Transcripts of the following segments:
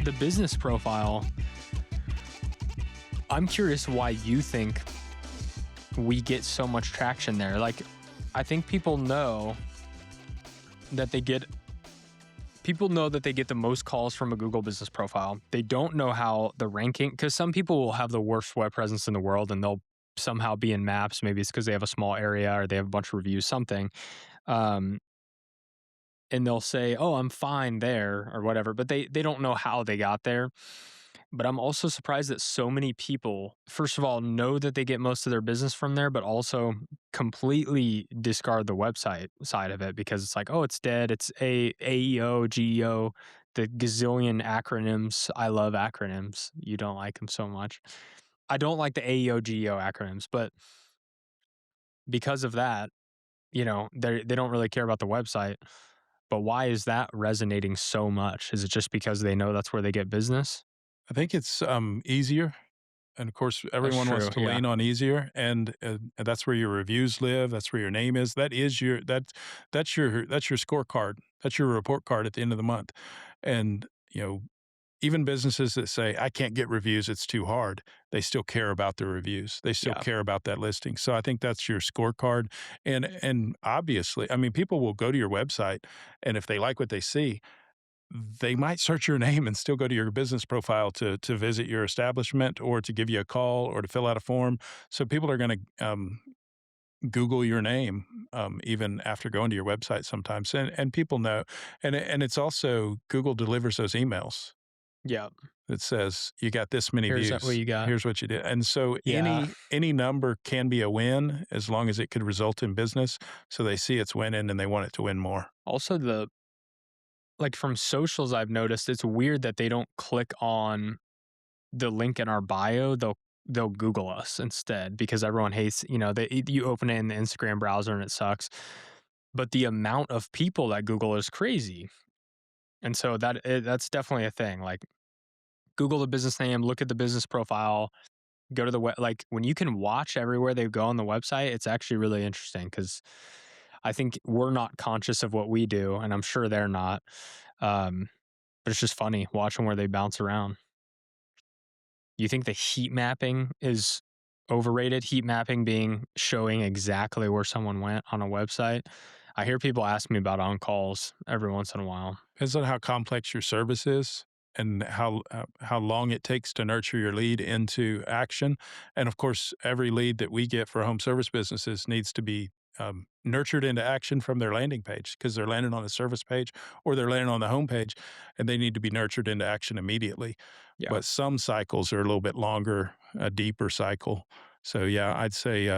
the business profile, I'm curious why you think we get so much traction there. Like, I think people know that they get the most calls from a Google business profile. They don't know how the ranking, because some people will have the worst web presence in the world and they'll somehow be in maps. Maybe it's because they have a small area or they have a bunch of reviews, something. And they'll say, oh, I'm fine there or whatever, but they don't know how they got there. But I'm also surprised that so many people, first of all, know that they get most of their business from there, but also completely discard the website side of it because it's like, oh, it's dead. It's AEO, GEO, the gazillion acronyms. I love acronyms. You don't like them so much. I don't like the AEO, GEO acronyms, but because of that, they don't really care about the website. But why is that resonating so much? Is it just because they know that's where they get business? I think it's easier. And of course, That's everyone wants true. to Yeah. lean on easier, and that's where your reviews live. That's where your name is. That's your scorecard. That's your report card at the end of the month. And even businesses that say I can't get reviews, it's too hard. They still care about the reviews. They still Yeah. care about that listing. So I think that's your scorecard. And obviously, I mean, people will go to your website, and if they like what they see, they might search your name and still go to your business profile to visit your establishment or to give you a call or to fill out a form. So people are going to Google your name even after going to your website sometimes, and people know. And it's also Google delivers those emails Yeah. that says you got this many Here's what views. you got. Here's what you did. And so Yeah. any number can be a win as long as it could result in business. So they see it's winning and they want it to win more. Also, from socials, I've noticed it's weird that they don't click on the link in our bio. They'll Google us instead because everyone hates, you open it in the Instagram browser and it sucks. But the amount of people that Google is crazy. And so that's definitely a thing. Like, Google the business name, look at the business profile, go to the web. Like, when you can watch everywhere they go on the website, it's actually really interesting because I think we're not conscious of what we do, and I'm sure they're not. But it's just funny watching where they bounce around. You think the heat mapping is overrated? Heat mapping being showing exactly where someone went on a website. I hear people ask me about on calls every once in a while. Depends on how complex your service is and how long it takes to nurture your lead into action. And of course, every lead that we get for home service businesses needs to be nurtured into action from their landing page because they're landing on the service page or they're landing on the home page, and they need to be nurtured into action immediately. Yeah. But some cycles are a little bit longer, a deeper cycle. So yeah, I'd say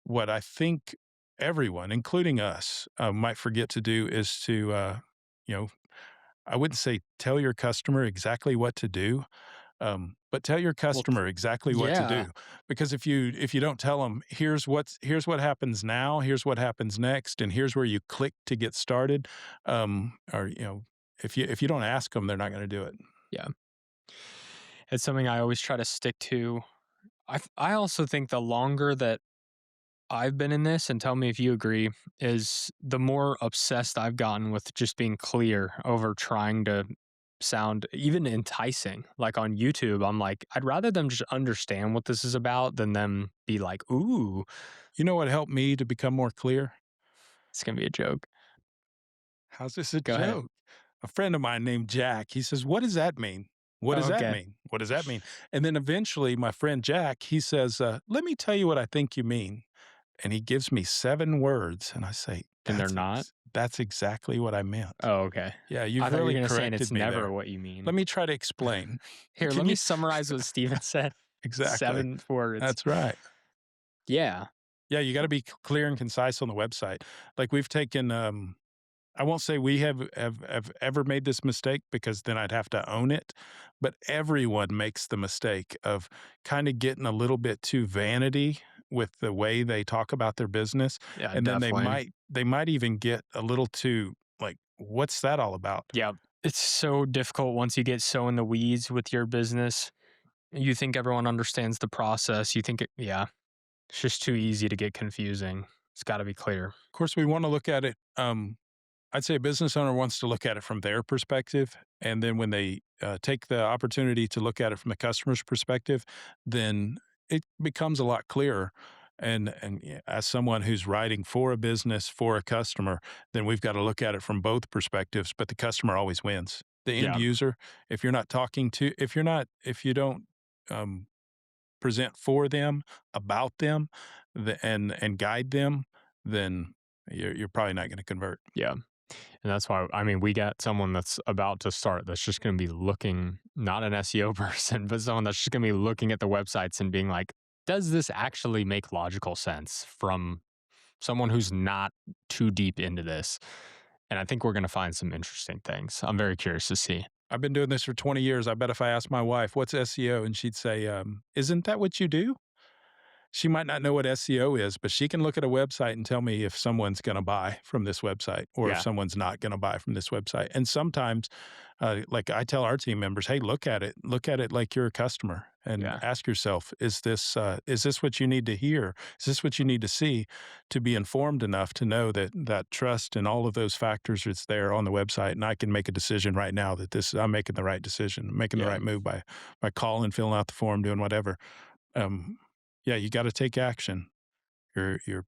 what I think everyone, including us, might forget to do is to you know, I wouldn't say tell your customer exactly what to do, but tell your Well, customer exactly what to yeah. do. Because if you don't tell them, here's what happens now, here's what happens next, and here's where you click to get started, or if you don't ask them, they're not going to do it. Yeah. It's something I always try to stick to. I also think the longer that I've been in this, and tell me if you agree, is the more obsessed I've gotten with just being clear over trying to sound even enticing. Like on YouTube, I'm like, I'd rather them just understand what this is about than them be like, ooh, You know what helped me to become more clear? it's going to be a joke. How's this a Go ahead. joke? A friend of mine named Jack, he says, "What does that mean? What does that Okay. mean? What does that mean?" And then eventually my friend Jack, he says, "Let me tell you what I think you mean." And he gives me 7 words, and I say, And they're not. That's exactly what I meant." Oh, okay. Yeah, I you've thought you were really going to say, and it's corrected me never there. what you mean. Let me try to explain. Here, let Can me you summarize what Steven said. Exactly. 7 words. That's right. Yeah. Yeah, you gotta be clear and concise on the website. Like, we've taken, I won't say we have ever made this mistake because then I'd have to own it, but everyone makes the mistake of kinda getting a little bit too vanity with the way they talk about their business, Yeah, and then they definitely. might even get a little too, like, "What's that all about?" Yeah. It's so difficult once you get so in the weeds with your business. You think everyone understands the process. Yeah, it's just too easy to get confusing. It's got to be clear. Of course, we wanna look at it, I'd say a business owner wants to look at it from their perspective, and then when they take the opportunity to look at it from the customer's perspective, then it becomes a lot clearer. And yeah, as someone who's writing for a business for a customer, then we've got to look at it from both perspectives. But the customer always wins. The end Yeah. user, if you're not talking to, if you don't um, present for them, about them, and guide them, then you're probably not going to convert. Yeah. And that's why, I mean, we got someone that's about to start that's just going to be looking, not an SEO person, but someone that's just going to be looking at the websites and being like, does this actually make logical sense from someone who's not too deep into this? And I think we're going to find some interesting things. I'm very curious to see. I've been doing this for 20 years. I bet if I asked my wife, "What's SEO?" and she'd say, "Isn't that what you do?" She might not know what SEO is, but she can look at a website and tell me if someone's going to buy from this website or if Yeah. someone's not going to buy from this website. And sometimes, like I tell our team members, "Hey, look at it like you're a customer, and Yeah. ask yourself, is this what you need to hear? Is this what you need to see to be informed enough to know that trust and all of those factors is there on the website, and I can make a decision right now that this I'm making the right decision, making the Yeah. right move by calling, filling out the form, doing whatever." Um, yeah, you got to take action. You're,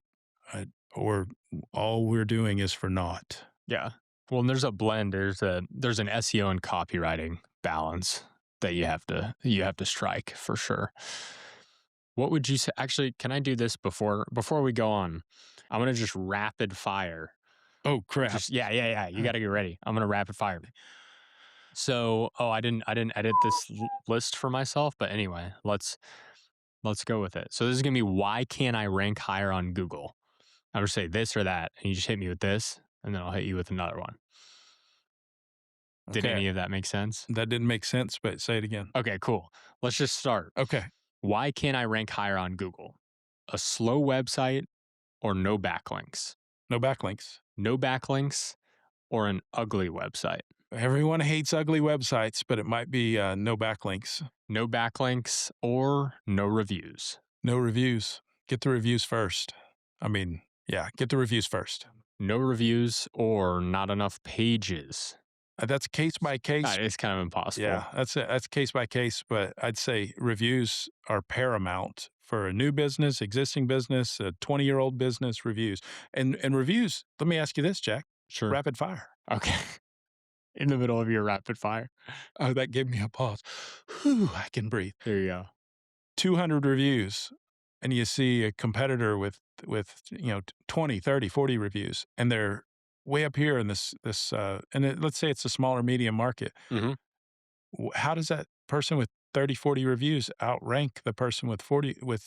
uh, or all we're doing is for naught. Yeah. Well, and there's a blend. There's an SEO and copywriting balance that you have to strike for sure. What would you say? Actually, can I do this before we go on? I'm gonna just rapid fire. Oh crap! Just yeah. You got to get ready. I'm gonna rapid fire. So, oh, I didn't edit this list for myself, but anyway, let's go with it. So this is gonna be why can't I rank higher on Google? I would say this or that, and you just hit me with this, and then I'll hit you with another one. Did Okay, any of that make sense? that didn't make sense, but say it again. Okay, cool. Let's just start. Okay, Why can't I rank higher on Google? A slow website or no backlinks? no backlinks. No backlinks or an ugly website? Everyone hates ugly websites, but it might be no backlinks, No backlinks or no reviews? no reviews. Get the reviews first. I mean, yeah, get the reviews first. No reviews or not enough pages? That's case by case. That is kind of impossible. Yeah, that's it. That's case by case, but I'd say reviews are paramount for a new business, existing business, a 20-year-old business, reviews. And reviews, let me ask you this, Jack. Sure. Rapid fire. Okay. In the middle of your rapid fire. Oh, that gave me a pause. Whew, I can breathe. There you go. 200 reviews and you see a competitor with 20, 30, 40 reviews and they're way up here in let's say it's a smaller medium market. Mhm. How does that person with 30, 40 reviews outrank the person with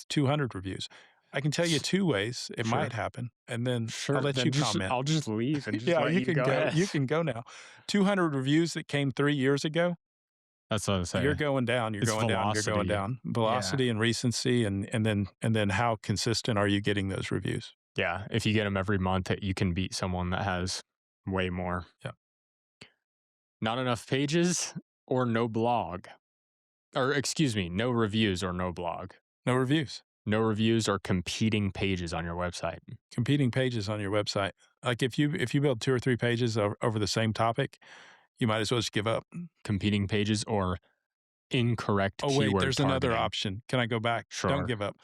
200 reviews? I can tell you two ways it Sure. might happen, and then Sure. I'll let Then you just comment. I'll just leave and just Yeah, let you you can go go. ahead. You can go now. 200 reviews that came 3 years ago, That's what I'm saying. you're going down, you're It's going down, you're going velocity. down. Yeah. Velocity and recency, and then how consistent are you getting those reviews? Yeah. If you get them every month, you can beat someone that has way more. Yeah. Not enough pages or no blog. Or excuse me, no reviews or no blog. No reviews. No reviews or competing pages on your website. Competing pages on your website. Like if you build 2 or 3 pages over the same topic, you might as well just give up. Competing pages or incorrect Oh, wait, keyword there's targeting. another option. Can I go back? Sure. Don't give up.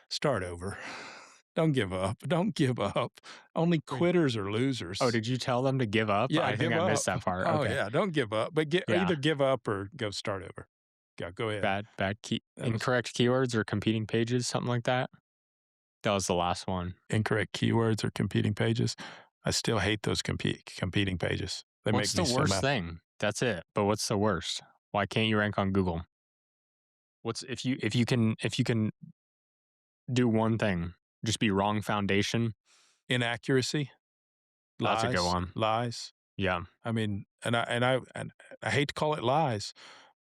Start over. Don't give up. Don't give up. Only quitters are losers. Oh, did you tell them to give up? Yeah, I think give I missed up. that part. Oh, Okay. yeah, don't give up. But Yeah. either give up or go start over. Yeah, go ahead. Bad That was incorrect keywords or competing pages, something like that. That was the last one. incorrect keywords or competing pages. I still hate those competing pages. They What's make the me worst so mad. thing? That's it. But what's the worst? Why can't you rank on Google? What's if you can do one thing, just be wrong foundation. Inaccuracy, lies, That's a good one. lies. Yeah. I mean, and I hate to call it lies,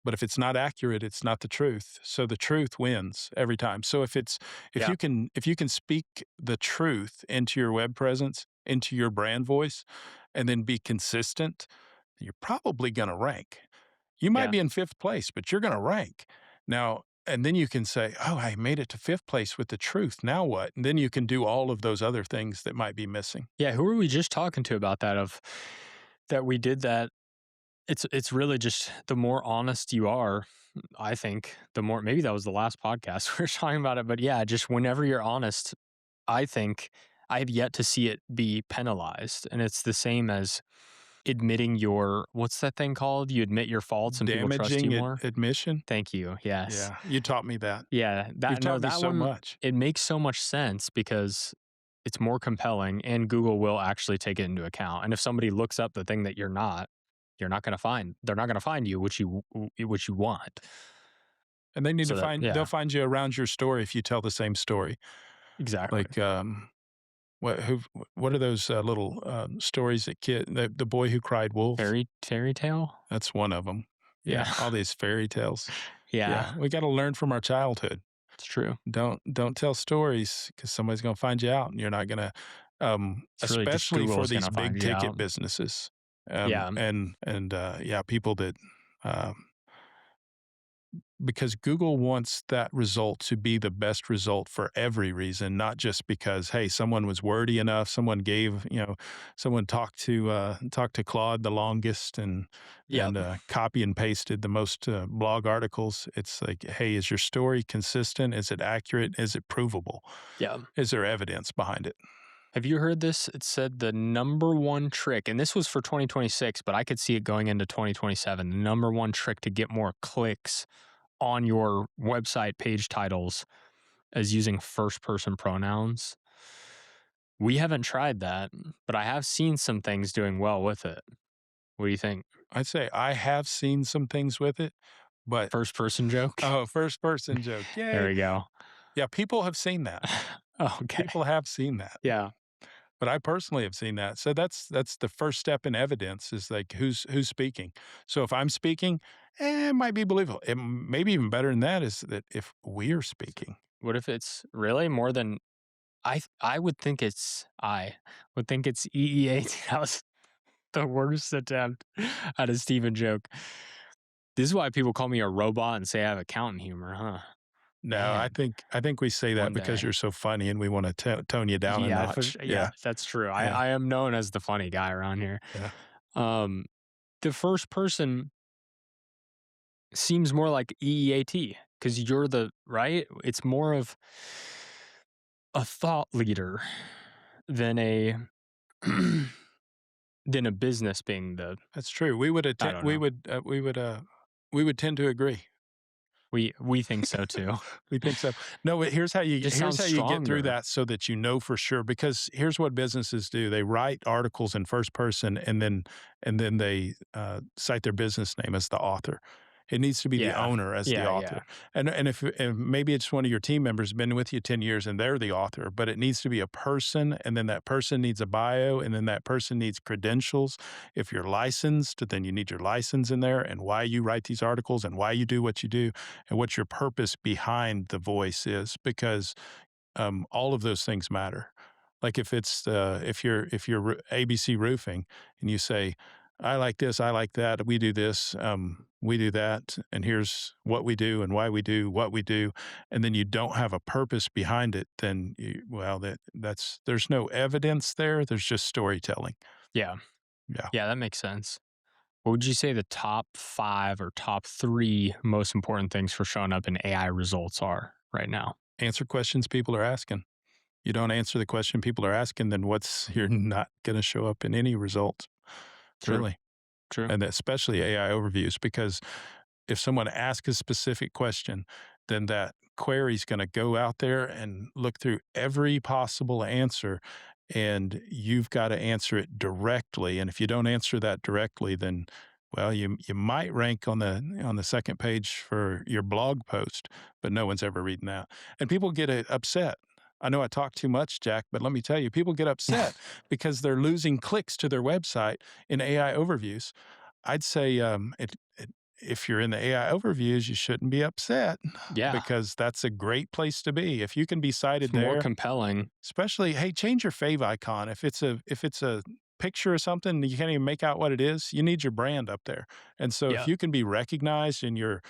but if it's not accurate, it's not the truth. So the truth wins every time. So if Yeah. you can speak the truth into your web presence, into your brand voice, and then be consistent, you're probably going to rank. You might Yeah. be in 5th place, but you're going to rank. Now, And then you can say, "Oh, I made it to 5th place with the truth. Now what?" And then you can do all of those other things that might be missing. Yeah, who were we just talking to about that that we did that? It's really just the more honest you are, I think, the more maybe that was the last podcast we were talking about it, but yeah, just whenever you're honest, I think I have yet to see it be penalized. And it's the same as admitting your what's that thing called? You admit your faults and people trust you Damaging more. admission? Thank you. Yes. Yeah, you taught me that. Yeah, You've that no, taught me that so one much. it makes so much sense because it's more compelling and Google will actually take it into account. And if somebody looks up the thing that you're not going to find. They're not going to find you which you want. And they need to So that they'll yeah, find you around your story if you tell the same story. exactly. Like, what are those, little, stories that the boy who cried wolf? Fairy tale? That's one of them. Yeah. Yeah, all these fairy tales. Yeah, Yeah, we gotta learn from our childhood. it's true. Don't tell stories because somebody's gonna find you out, and you're not gonna, It's really just especially for Google's these gonna big find you ticket out. businesses, Yeah, yeah, people that, um because Google wants that result to be the best result for every reason, not just because, hey, someone was wordy enough, someone gave, someone talked to Claude the longest yep, copy and pasted the most blog articles. It's like, hey, is your story consistent? Is it accurate? Is it provable? yeah. Is there evidence behind it? Have you heard this? It said the number one trick, and this was for 2026, but I could see it going into 2027. The number one trick to get more clicks on your website page titles is using first person pronouns. We haven't tried that, but I have seen some things doing well with it. What do you think? I'd say I have seen some things with it, but First person joke? oh, first person joke. There Yay. we go. Yeah, people have seen that. Okay. People have seen that. Yeah. But I personally have seen that. So that's the first step in evidence is like who's speaking. So if I'm speaking, it might be believable. It maybe even better than that is that if we're speaking. What if it's really more than I would think it's EEAT. That was the worst attempt at a Steven joke. This is why people call me a robot and say I have accountant humor, huh? No, Man, I think we say that one because day. you're so funny and we want to tone you down a Yeah, notch. yeah, Yeah. that's true. Yeah. I am known as the funny guy around here. Yeah. Um, the first person seems more like EEAT because you're the right. It's more of a thought leader than a than a business being the. That's true. I don't know. We would tend to agree. We think so too. We think so. No, but Just here's sounds how you get through stronger. that so that you know for sure because here's what businesses do. They write articles in first person and then they cite their business name as the author. It needs to be the Yeah, owner as the yeah, yeah, author. And if maybe it's one of your team members been with you 10 years and they're the author, but it needs to be a person and then that person needs a bio and then that person needs credentials. If you're licensed, then you need your license in there and why you write these articles and why you do what you do and what your purpose behind the voice is because all of those things matter. Like if you're ABC roofing and you say, I like this, I like that, we do this, we do that, and here's what we do and why we do what we do, and then you don't have a purpose behind it, then that's there's no evidence there. There's just storytelling. yeah, Yeah. yeah. That makes sense. What would you say the top 5 or top 3 most important things for showing up in AI results are right now? Answer questions people are asking. You don't answer the question people are asking, then you're not going to show up in any results, True, really. true. And especially AI overviews, because if someone asks a specific question, then that query is going to go out there and look through every possible answer, and you've got to answer it directly. And if you don't answer that directly, then well, you might rank on the second page for your blog post, but no one's ever reading that. And people get upset. I know I talk too much, Jack, but let me tell you, people get upset because they're losing clicks to their website in AI overviews. I'd say if you're in the AI overviews, you shouldn't be upset Yeah, because that's a great place to be. If you can be it's cited more there, compelling. especially, hey, change your fave icon. If it's a picture or something, you can't even make out what it is, you need your brand up there. And so if Yeah. you can be recognized and you're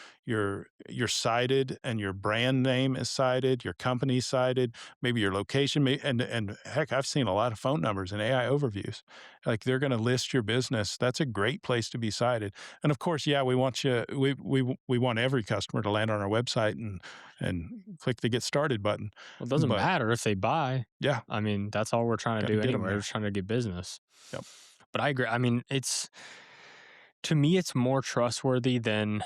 cited and your brand name is cited, your company's cited, maybe your location, and heck, I've seen a lot of phone numbers in AI overviews. Like they're going to list your business. That's a great place to be cited. And of course, yeah, we want you. We want every customer to land on our website and click the get started button. Well, it doesn't But matter if they buy. yeah, I mean, that's all we're trying to got to do get them anyway. We're there. just trying to get business. Yep. But I agree. I mean, to me, it's more trustworthy than,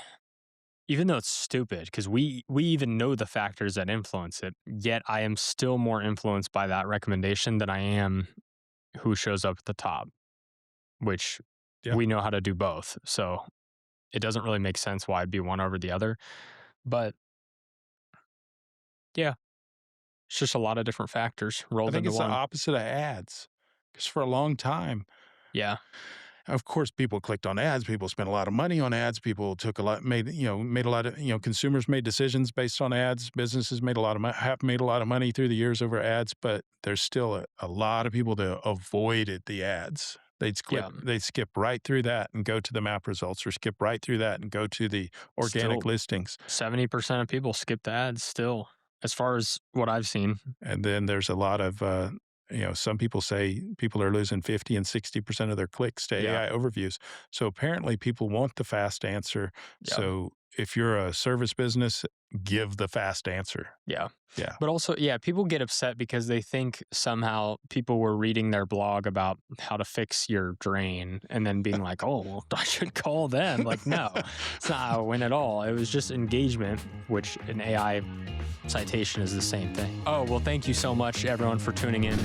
even though it's stupid, because we even know the factors that influence it. Yet I am still more influenced by that recommendation than I am who shows up at the top, which Yeah. we know how to do both. So it doesn't really make sense why I'd be one over the other. But yeah, it's just a lot of different factors I rolled think into it's the one. opposite of ads. Because for a long time, Yeah. of course, people clicked on ads. People spent a lot of money on ads. People took a lot, made a lot of, consumers made decisions based on ads. Businesses made a lot of have made a lot of money through the years over ads. But there's still a lot of people that avoided the ads. Yeah. They'd skip right through that and go to the map results, or skip right through that and go to the organic Still, listings. 70% of people skip the ads still, as far as what I've seen. And then there's a lot of, some people say people are losing 50 and 60% of their clicks to Yeah. AI overviews. So apparently people want the fast answer. Yeah. So if you're a service business, give the fast answer. Yeah. Yeah. But also, yeah, people get upset because they think somehow people were reading their blog about how to fix your drain and then being like, oh, well, I should call them. Like, no, it's not how it went at all. It was just engagement, which an AI citation is the same thing. Oh, well, thank you so much, everyone, for tuning in.